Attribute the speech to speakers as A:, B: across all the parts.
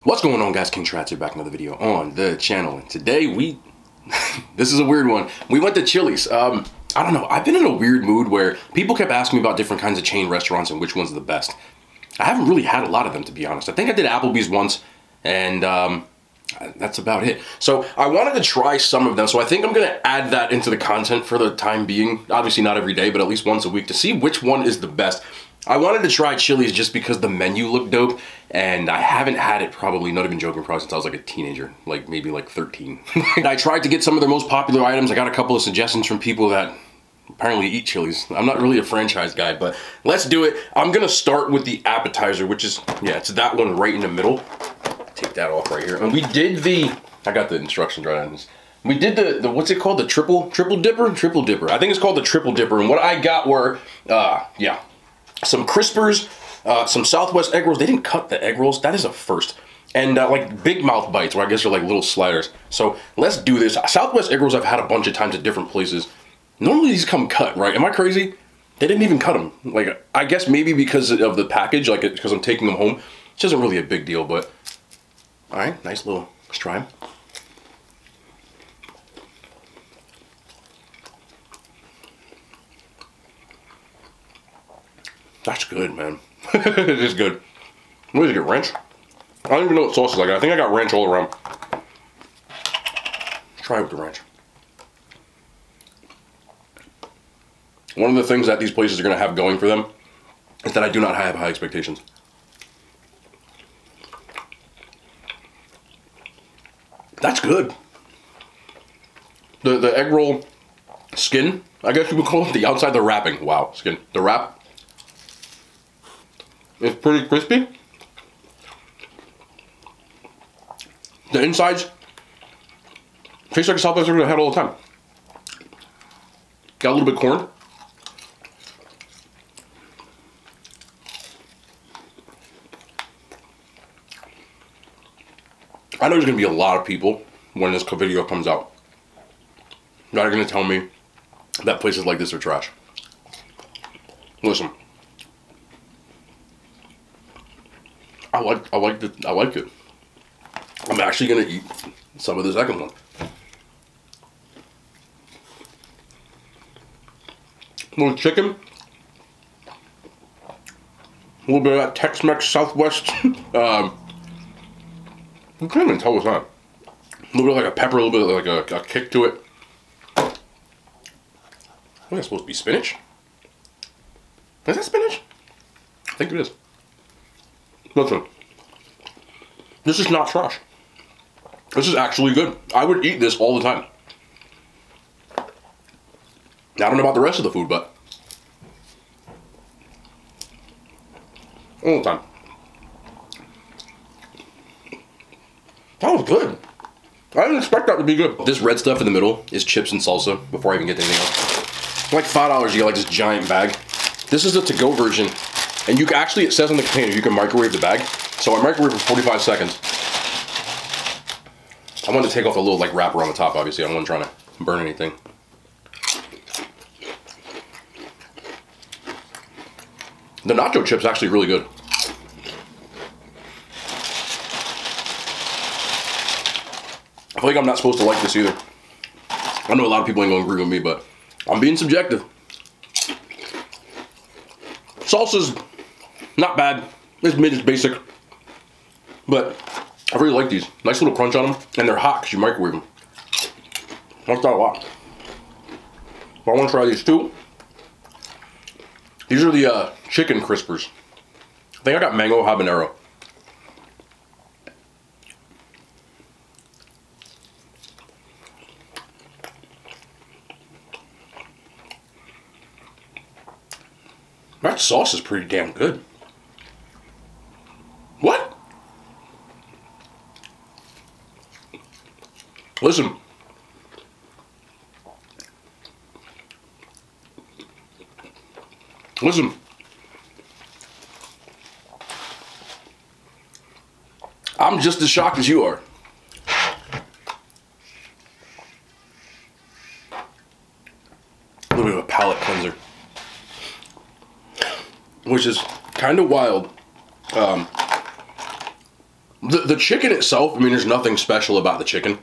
A: What's going on, guys? King Trats here, back another video on the channel. And today this is a weird one. We went to Chili's. I don't know, I've been in a weird mood where people kept asking me about different kinds of chain restaurants and which one's the best. I haven't really had a lot of them, to be honest. I think I did Applebee's once, and that's about it. So I wanted to try some of them, so I think I'm gonna add that into the content for the time being. Obviously not every day, but at least once a week, to see which one is the best. I wanted to try Chili's just because the menu looked dope, and I haven't had it probably, not even joking, probably since I was like a teenager, like maybe like 13. I tried to get some of their most popular items. I got a couple of suggestions from people that apparently eat Chili's. I'm not really a franchise guy, but let's do it. I'm gonna start with the appetizer, which is, yeah, it's that one right in the middle. Take that off right here. And we did the, I got the instructions right on this. We did the what's it called? The triple dipper? Triple dipper. I think it's called the triple dipper. And what I got were, yeah, some Crispers, some Southwest egg rolls. They didn't cut the egg rolls. That is a first. And like big mouth bites, where I guess they're like little sliders. So let's do this. Southwest egg rolls I've had a bunch of times at different places. Normally these come cut, right? Am I crazy? They didn't even cut them. Like, I guess maybe because of the package, like because I'm taking them home. Which isn't really a big deal, but all right, nice little, let's try them. That's good, man. It is good. What did you get, ranch? I don't even know what sauce is like. I think I got ranch all around. Try it with the ranch. One of the things that these places are going to have going for them is that I do not have high expectations. That's good. The egg roll skin, I guess you would call it, the outside, the wrapping. Wow, skin. The wrap is pretty crispy. The insides tastes like a Southwest egg roll I had all the time. Got a little bit corn. I know there's going to be a lot of people when this video comes out that are going to tell me that places like this are trash. Listen, I like it. I'm actually going to eat some of the second one. A little chicken, a little bit of that Tex-Mex Southwest. I can't even tell what's on. A little bit like a pepper, a little bit like a kick to it. I think it's supposed to be spinach. Is that spinach? I think it is. Listen, this is not trash. This is actually good. I would eat this all the time. I don't know about the rest of the food, but all the time. That was good. I didn't expect that to be good. This red stuff in the middle is chips and salsa before I even get to anything else. For like $5, you get like this giant bag. This is the to-go version. And you can actually, it says on the container, you can microwave the bag. So I microwave for 45 seconds. I wanted to take off a little like wrapper on the top, obviously. I don't want to try to burn anything. The nacho chip's actually really good. I feel like I'm not supposed to like this either. I know a lot of people ain't gonna agree with me, but I'm being subjective. Salsa's not bad. It's mid, it's basic. But I really like these. Nice little crunch on them. And they're hot because you microwave them. That's not a lot. But I want to try these too. These are the chicken crispers. I think I got mango habanero. That sauce is pretty damn good. What? Listen. Listen. I'm just as shocked as you are. A little bit of a palate cleanser. Which is kind of wild. The chicken itself, I mean, there's nothing special about the chicken.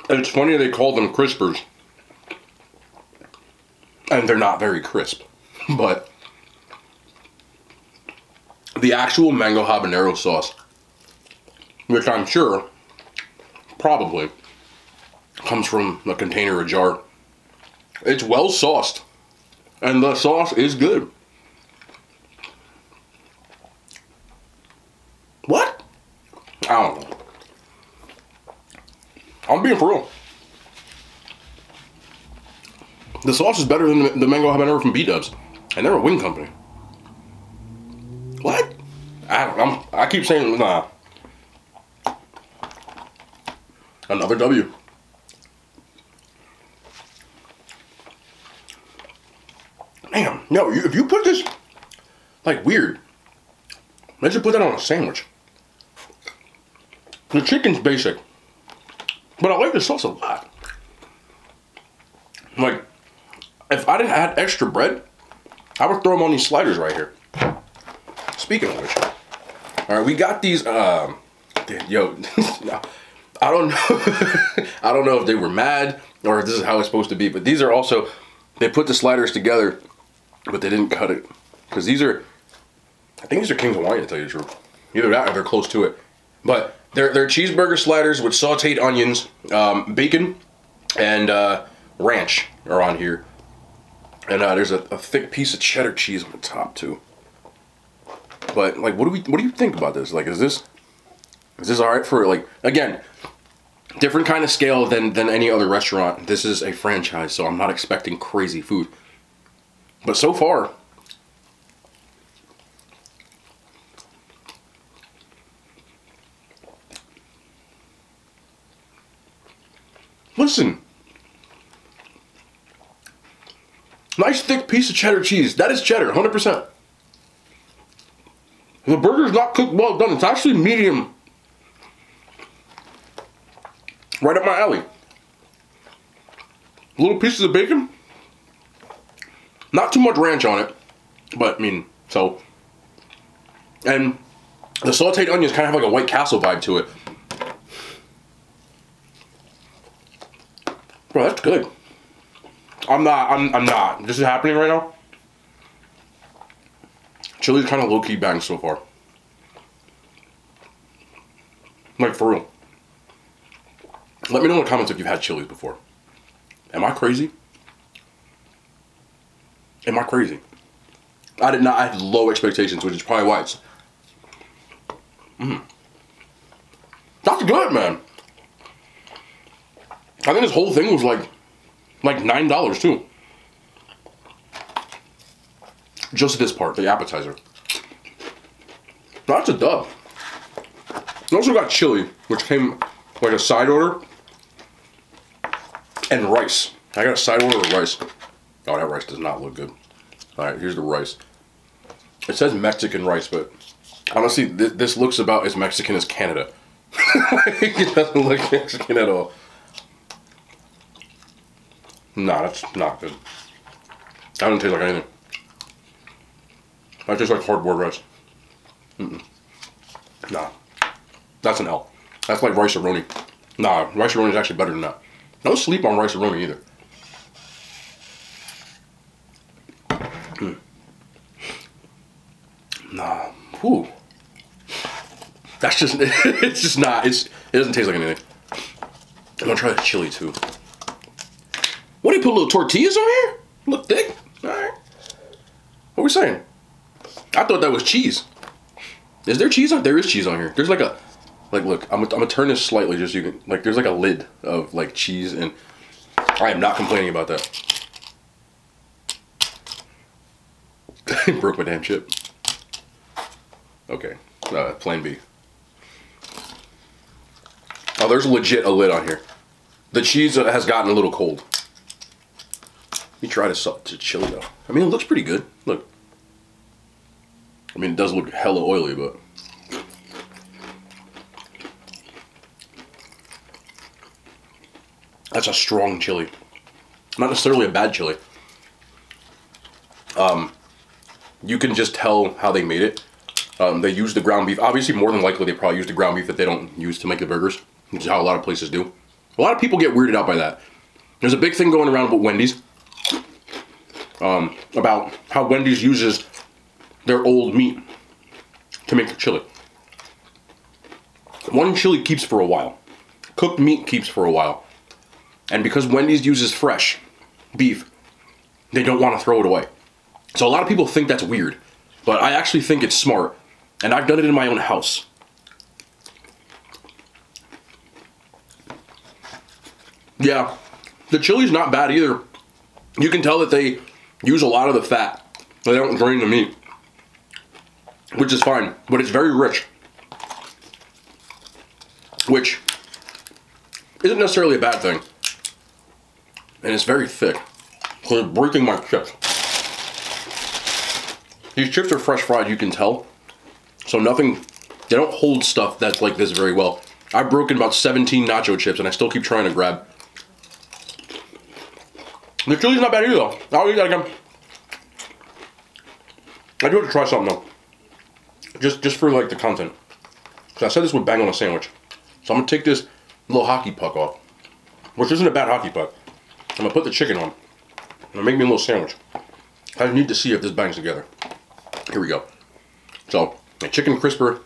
A: And it's funny they call them crispers. And they're not very crisp. But the actual mango habanero sauce, which I'm sure probably comes from a container or a jar, it's well sauced. And the sauce is good. What? I don't know. I'm being for real. The sauce is better than the mango habanero from B-Dubs. And they're a wing company. What? I keep saying, nah. Another W. Damn, no, if you put this, like, weird, let's just put that on a sandwich. The chicken's basic, but I like the sauce a lot. Like, if I didn't add extra bread, I would throw them on these sliders right here. Speaking of which, all right, we got these, yo, I don't know, I don't know if they were mad or if this is how it's supposed to be, but these are also, they put the sliders together, but they didn't cut it. Because these are, I think these are King's Hawaiian, to tell you the truth. Either that or they're close to it. But they're cheeseburger sliders with sauteed onions, bacon, and ranch are on here. And there's a thick piece of cheddar cheese on the top too. But like, what do you think about this? Like, is this all right for, like, again, different kind of scale than any other restaurant. This is a franchise, so I'm not expecting crazy food. But so far, listen, nice thick piece of cheddar cheese. That is cheddar, 100%. The burger's not cooked well done. It's actually medium. Right up my alley. Little pieces of bacon. Not too much ranch on it, but I mean, so. And the sauteed onions kind of have like a White Castle vibe to it. Bro, that's good. I'm not. This is happening right now. Chili's kind of low-key banged so far. Like, for real. Let me know in the comments if you've had Chili's before. Am I crazy? Am I crazy? I did not. I had low expectations, which is probably why it's. That's good, man. I think this whole thing was like $9 too. Just this part, the appetizer. That's a dub. We also got chili, which came like a side order, and rice. I got a side order of rice. Oh, that rice does not look good. All right, here's the rice. It says Mexican rice, but honestly, this looks about as Mexican as Canada. It doesn't look Mexican at all. Nah, that's not good. That doesn't taste like anything. That tastes like cardboard rice. Nah. That's an L. That's like rice-a-roni. Nah, rice-a-roni is actually better than that. Don't sleep on rice-a-roni either. Nah. Whew. That's just, it's just not, it doesn't taste like anything. I'm gonna try the chili too. What, do you put little tortillas on here? Look thick. Alright. What are we saying? I thought that was cheese. Is there cheese on? There is cheese on here. There's like a, like, look, I'm gonna turn this slightly just so you can, like, there's like a lid of like cheese, and I am not complaining about that. Broke my damn chip. Okay, plan B. Oh, there's legit a lid on here. The cheese has gotten a little cold. Let me try this chili though. I mean, it looks pretty good. Look. I mean, it does look hella oily, but. That's a strong chili. Not necessarily a bad chili. You can just tell how they made it. They use the ground beef. Obviously, more than likely, they probably use the ground beef that they don't use to make the burgers, which is how a lot of places do. A lot of people get weirded out by that. There's a big thing going around about Wendy's, about how Wendy's uses their old meat to make the chili. One chili keeps for a while. Cooked meat keeps for a while. And because Wendy's uses fresh beef, they don't want to throw it away. So a lot of people think that's weird, but I actually think it's smart. And I've done it in my own house. Yeah, the chili's not bad either. You can tell that they use a lot of the fat. They don't drain the meat, which is fine, but it's very rich, which isn't necessarily a bad thing. And it's very thick, so it's breaking my chips. These chips are fresh fried, you can tell. So nothing, they don't hold stuff that's like this very well. I've broken about 17 nacho chips and I still keep trying to grab. The chili's not bad either though. I'll eat that again. I do have to try something though. Just for like the content. Because I said this would bang on a sandwich. So I'm gonna take this little hockey puck off. Which isn't a bad hockey puck. I'm gonna put the chicken on. I'm gonna make me a little sandwich. I need to see if this bangs together. Here we go. So, a chicken crisper.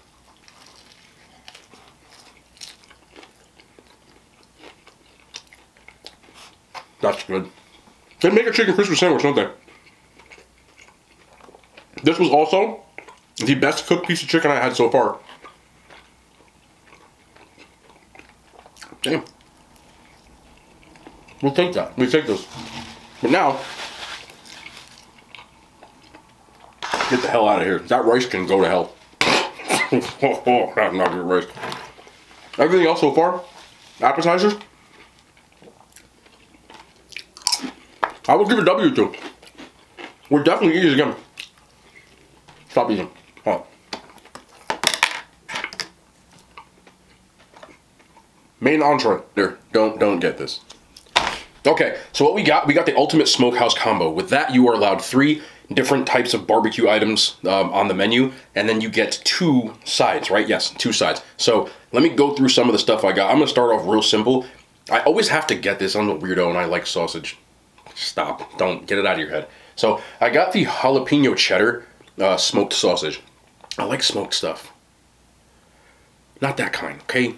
A: That's good. They make a chicken crisper sandwich, don't they? This was also the best cooked piece of chicken I had so far. Damn. We'll take that. We'll take this. But now, get the hell out of here. That rice can go to hell. Oh, that's not good rice. Everything else so far, appetizers, I would give a W to. We're definitely eating again. Stop eating. Oh. Main entree. There. Don't get this. Okay, so what we got the ultimate smokehouse combo. With that, you are allowed 3 different types of barbecue items on the menu, and then you get 2 sides, right? Yes, 2 sides. So let me go through some of the stuff I got. I'm gonna start off real simple. I always have to get this. I'm a weirdo and I like sausage. Stop, don't get it out of your head. So I got the jalapeno cheddar smoked sausage. I like smoked stuff. Not that kind, okay?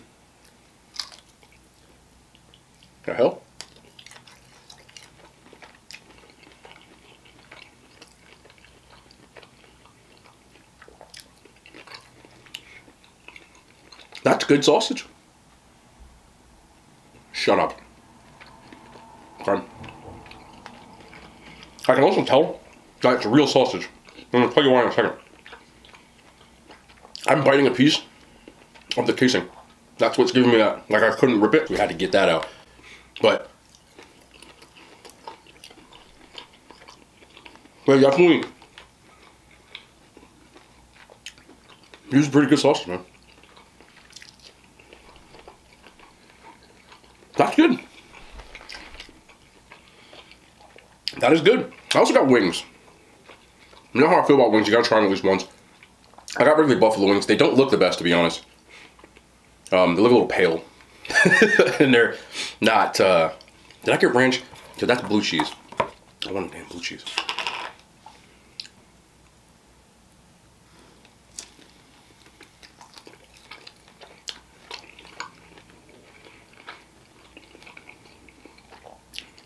A: The hell? That's good sausage. Shut up. Okay. I can also tell that it's real sausage. I'm gonna tell you why in a second. I'm biting a piece of the casing. That's what's giving me that. Like I couldn't rip it. We had to get that out. But definitely use pretty good sausage, man. That's good. That is good. I also got wings. You know how I feel about wings, you gotta try them at least once. I got regular buffalo wings. They don't look the best, to be honest. They look a little pale. And they're not, did I get ranch? So that's blue cheese. I want damn blue cheese.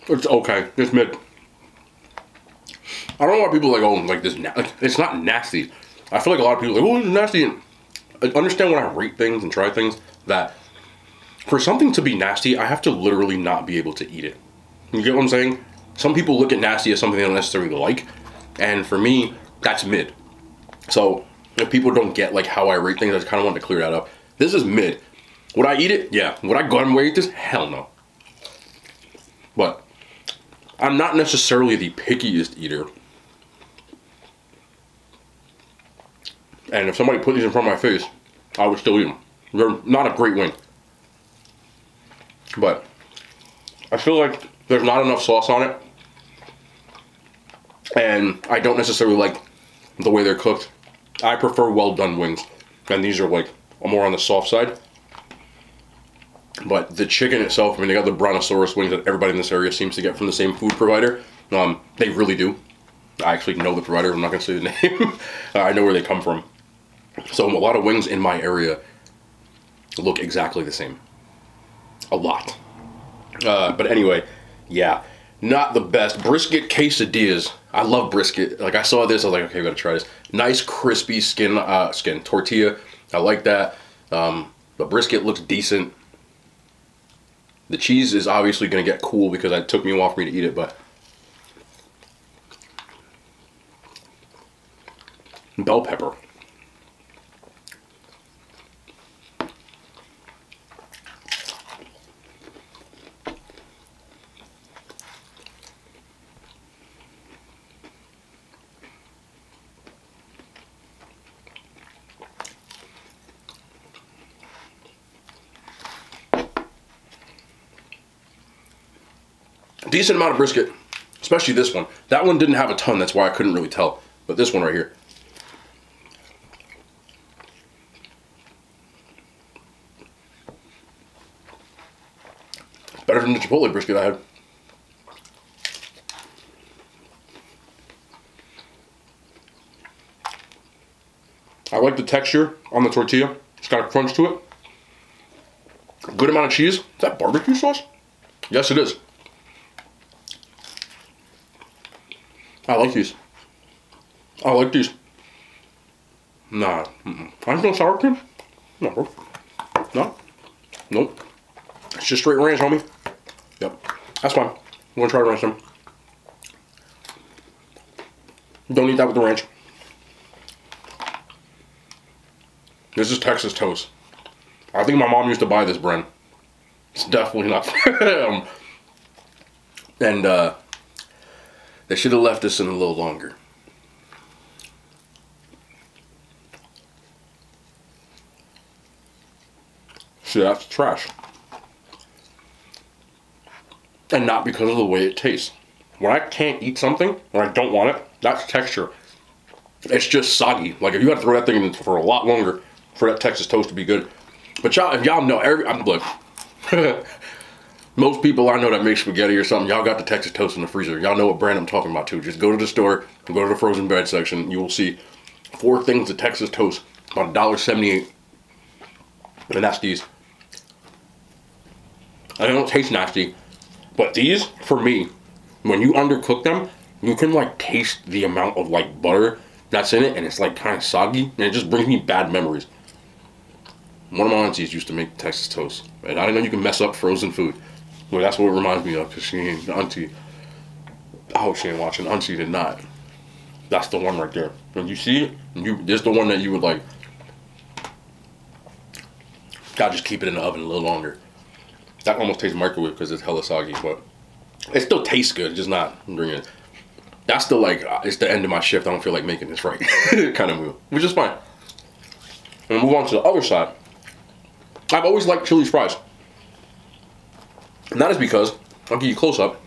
A: It's okay. It's mid. I don't know why people are like, oh, like this. Like, it's not nasty. I feel like a lot of people are like, oh, it's nasty. And I understand when I rate things and try things that for something to be nasty, I have to literally not be able to eat it. You get what I'm saying? Some people look at nasty as something they don't necessarily like, and for me, that's mid. So if people don't get like how I rate things, I just kind of wanted to clear that up. This is mid. Would I eat it? Yeah. Would I go and eat this? Hell no. But I'm not necessarily the pickiest eater. And if somebody put these in front of my face, I would still eat them. They're not a great wing. But I feel like there's not enough sauce on it. And I don't necessarily like the way they're cooked. I prefer well done wings, and these are like more on the soft side. But the chicken itself, I mean, they got the brontosaurus wings that everybody in this area seems to get from the same food provider. They really do. I actually know the provider. I'm not going to say the name. I know where they come from. So a lot of wings in my area look exactly the same. A lot. But anyway, yeah, not the best. Brisket quesadillas. I love brisket. Like, I saw this, I was like, okay, I gotta try this. Nice crispy skin tortilla. I like that. The brisket looks decent. The cheese is obviously gonna get cool because it took me a while for me to eat it, but bell pepper. Decent amount of brisket, especially this one. That one didn't have a ton, that's why I couldn't really tell. But this one right here. Better than the Chipotle brisket I had. I like the texture on the tortilla. It's got a crunch to it. Good amount of cheese. Is that barbecue sauce? Yes, it is. I like these. I like these. Nah. Find no sour cream? No, bro. No? Nope. It's just straight ranch, homie. Yep. That's fine. I'm gonna try ranch them. Don't eat that with the ranch. This is Texas toast. I think my mom used to buy this brand. It's definitely not. And they should have left this in a little longer. See, that's trash. And not because of the way it tastes. When I can't eat something, or I don't want it, that's texture. It's just soggy. Like, if you had to throw that thing in for a lot longer for that Texas toast to be good. But y'all, if y'all know, look, most people I know that make spaghetti or something, y'all got the Texas toast in the freezer. Y'all know what brand I'm talking about too. Just go to the store, go to the frozen bread section. You will see 4 things of Texas toast, about $1.78. And that's these. They don't taste nasty, but these, for me, when you undercook them, you can like taste the amount of like butter that's in it, and it's like kind of soggy, and it just brings me bad memories. One of my aunties used to make Texas toast, and I didn't know you can mess up frozen food. Well, that's what it reminds me of, because she ain't, the auntie, I hope she ain't watching, auntie did not. That's the one right there. When you see it, this is the one that you would like, gotta just keep it in the oven a little longer. That almost tastes microwave because it's hella soggy, but it still tastes good, just not bringing it. That's still like, it's the end of my shift, I don't feel like making this right kind of move, which is fine. And move on to the other side. I've always liked Chili's fries. And that is because, I'll give you a close up,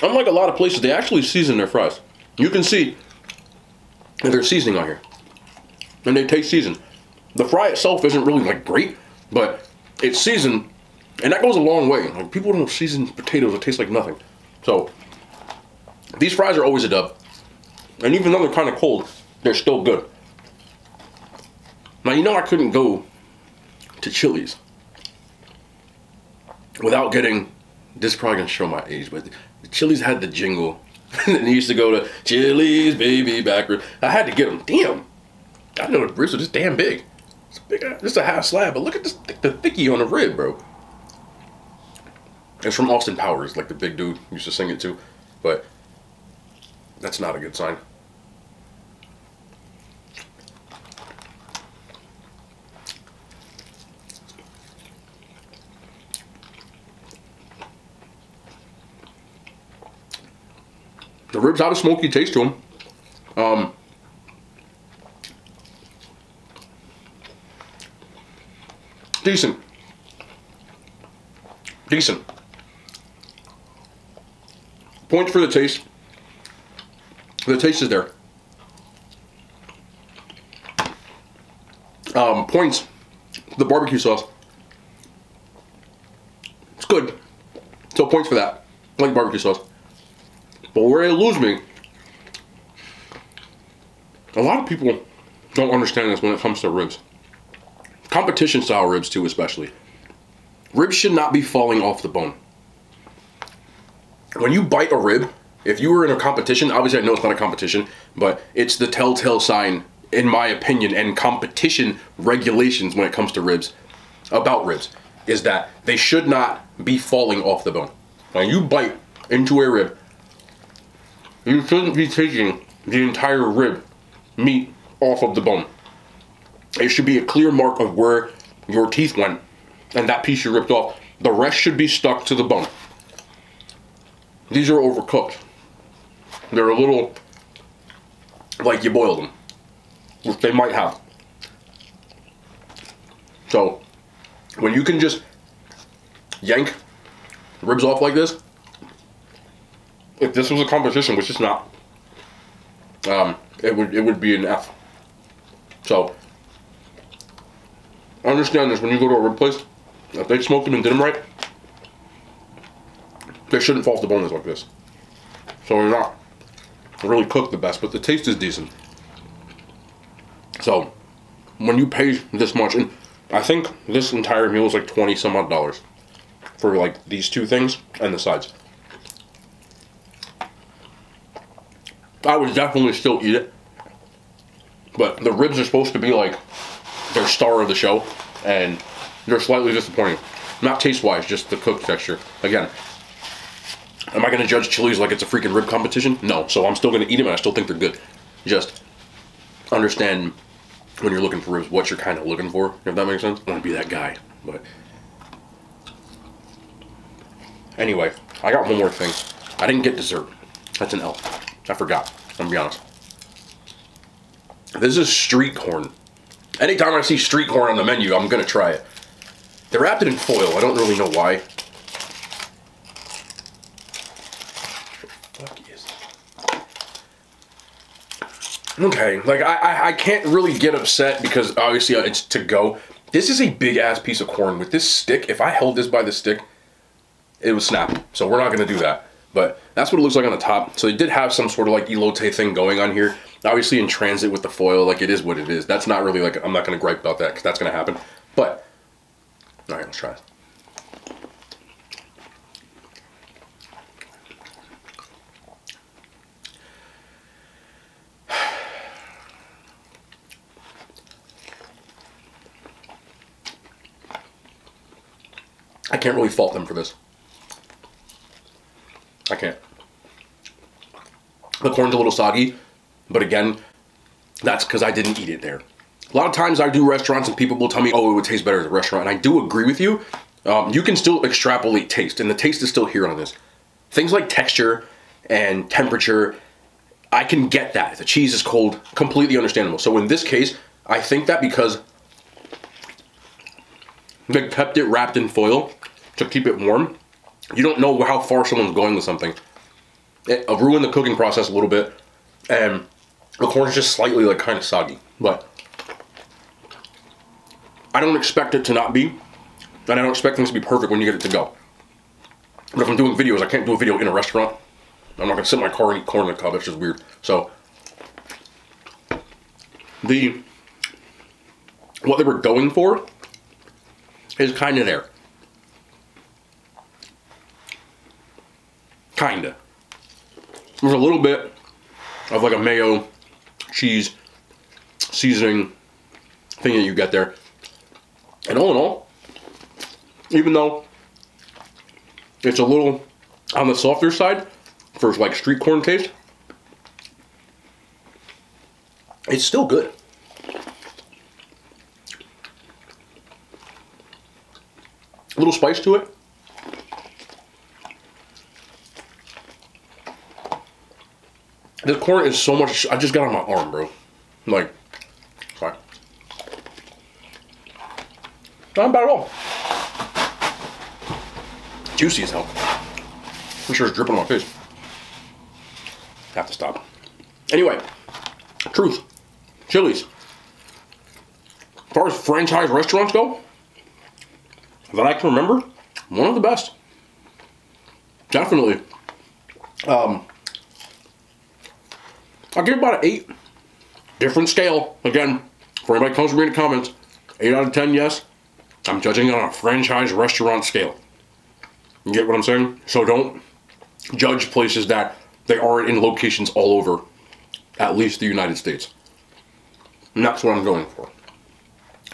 A: unlike a lot of places, they actually season their fries. You can see that there's seasoning on here. And they taste seasoned. The fry itself isn't really like great, but it's seasoned, and that goes a long way. Like, people don't season potatoes, it tastes like nothing. So, these fries are always a dub. And even though they're kind of cold, they're still good. Now, you know I couldn't go to Chili's without getting, this is probably gonna show my age, but Chili's had the jingle. And they used to go to Chili's, baby, backward. I had to get them. Damn, I know the ribs are just damn big. It's a big, just a half slab, but look at this, the thickie on the rib, bro. It's from Austin Powers, like the big dude used to sing it too, but that's not a good sign. The ribs have a smoky taste to them. Decent. Decent. Points for the taste. The taste is there. Points, the barbecue sauce. It's good. So points for that. I like barbecue sauce. But where they lose me, a lot of people don't understand this when it comes to ribs. Competition style ribs too, especially. Ribs should not be falling off the bone. When you bite a rib, if you were in a competition, obviously I know it's not a competition, but it's the telltale sign, in my opinion, and competition regulations when it comes to ribs, about ribs, is that they should not be falling off the bone. When you bite into a rib, you shouldn't be taking the entire rib meat off of the bone. It should be a clear mark of where your teeth went and that piece you ripped off. The rest should be stuck to the bone. These are overcooked. They're a little like you boiled them, which they might have. So when you can just yank ribs off like this, if this was a competition, which it's not, it would be an F. So understand this: when you go to a rib place, if they smoked them and did them right, they shouldn't fall off the boneless like this. So they're not really cooked the best, but the taste is decent. So when you pay this much, and I think this entire meal is like 20 some odd dollars for like these two things and the sides. I would definitely still eat it, but the ribs are supposed to be like their star of the show, and they're slightly disappointing. Not taste-wise, just the cooked texture. Again, am I going to judge Chili's like it's a freaking rib competition? No, so I'm still going to eat them, and I still think they're good. Just understand when you're looking for ribs what you're kind of looking for, if that makes sense. I want to be that guy, but anyway, I got one more thing. I didn't get dessert. That's an L. I forgot. I'm gonna be honest. This is street corn. Anytime I see street corn on the menu, I'm gonna try it. They wrapped it in foil. I don't really know why. Fuck is it? Okay, like I can't really get upset because obviously it's to go. This is a big ass piece of corn. With this stick, if I held this by the stick, it would snap. So we're not gonna do that. But that's what it looks like on the top. So they did have some sort of like elote thing going on here. Obviously in transit with the foil, like it is what it is. That's not really like, I'm not gonna gripe about that because that's gonna happen. But, all right, let's try it. I can't really fault them for this. I can't. The corn's a little soggy, but again, that's because I didn't eat it there. A lot of times I do restaurants and people will tell me, oh, it would taste better at a restaurant, and I do agree with you. You can still extrapolate taste, and the taste is still here on this. Things like texture and temperature, I can get that. If the cheese is cold, completely understandable. So in this case, I think that because they kept it wrapped in foil to keep it warm, you don't know how far someone's going with something. It ruined the cooking process a little bit, and the corn is just slightly like kind of soggy. But I don't expect it to not be, and I don't expect things to be perfect when you get it to go. But if I'm doing videos, I can't do a video in a restaurant. I'm not gonna sit in my car and eat corn in the cob. It's just weird. So what they were going for is kind of there. Kinda. There's a little bit of like a mayo, cheese, seasoning thing that you get there. And all in all, even though it's a little on the softer side for like street corn taste, it's still good. A little spice to it. The corn is so much. I just got on my arm, bro. Like, sorry. Not bad at all. Juicy as hell. I'm sure it's dripping on my face. Have to stop. Anyway, truth. Chili's. As far as franchise restaurants go, that I can remember, one of the best. Definitely. I'll give about an 8. Different scale. Again, for anybody who comes to me in the comments, 8 out of 10, yes. I'm judging it on a franchise restaurant scale. You get what I'm saying? So don't judge places that they aren't in locations all over, at least the United States. And that's what I'm going for.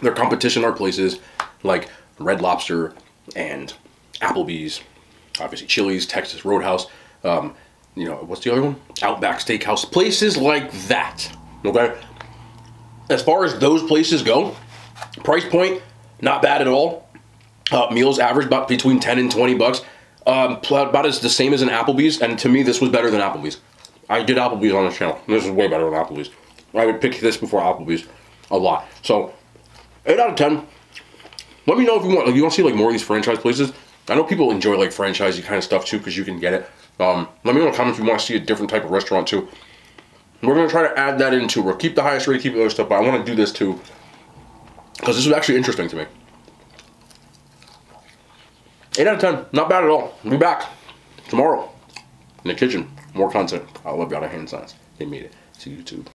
A: Their competition are places like Red Lobster and Applebee's, obviously Chili's, Texas Roadhouse, you know, what's the other one? Outback Steakhouse, places like that, okay? As far as those places go, price point, not bad at all. Meals average about between 10 and 20 bucks. About as the same as an Applebee's, and to me, this was better than Applebee's. I did Applebee's on this channel. This is way better than Applebee's. I would pick this before Applebee's a lot. So, 8 out of 10. Let me know if you want. Like, you want to see like more of these franchise places. I know people enjoy like franchisey kind of stuff too because you can get it. Let me know in the comments if you want to see a different type of restaurant too. We're gonna try to add that into. We'll keep the highest rate, keep the other stuff, but I want to do this too because this was actually interesting to me. 8 out of 10, not bad at all. We'll be back tomorrow in the kitchen. More content. I love y'all. Hand signs. They made it to YouTube.